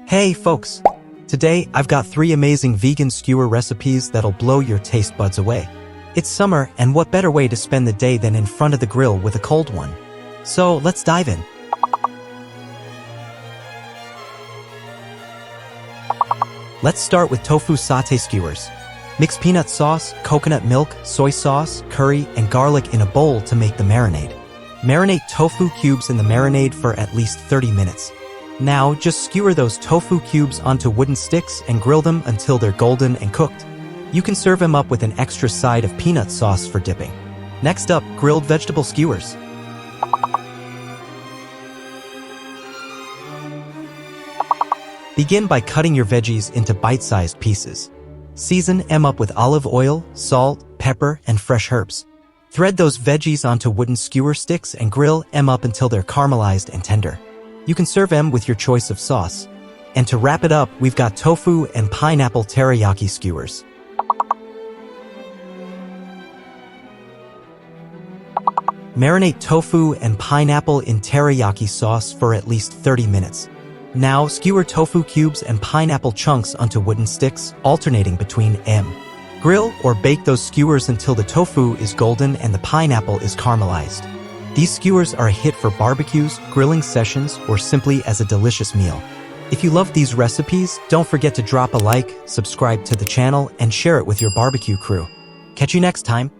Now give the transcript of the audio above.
Hey folks! Today I've got 3 amazing vegan skewer recipes that'll blow your taste buds away. It's summer, and what better way to spend the day than in front of the grill with a cold one? So let's dive in. Let's start with tofu satay skewers. Mix peanut sauce, coconut milk, soy sauce, curry, and garlic in a bowl to make the marinade. Marinate tofu cubes in the marinade for at least 30 minutes. Now, just skewer those tofu cubes onto wooden sticks and grill them until they're golden and cooked. You can serve them up with an extra side of peanut sauce for dipping. Next up, grilled vegetable skewers. Begin by cutting your veggies into bite-sized pieces. Season them up with olive oil, salt, pepper, and fresh herbs. Thread those veggies onto wooden skewer sticks and grill them up until they're caramelized and tender. You can serve them with your choice of sauce. And to wrap it up, we've got tofu and pineapple teriyaki skewers. Marinate tofu and pineapple in teriyaki sauce for at least 30 minutes. Now, skewer tofu cubes and pineapple chunks onto wooden sticks, alternating between them. Grill or bake those skewers until the tofu is golden and the pineapple is caramelized. These skewers are a hit for barbecues, grilling sessions, or simply as a delicious meal. If you love these recipes, don't forget to drop a like, subscribe to the channel, and share it with your barbecue crew. Catch you next time.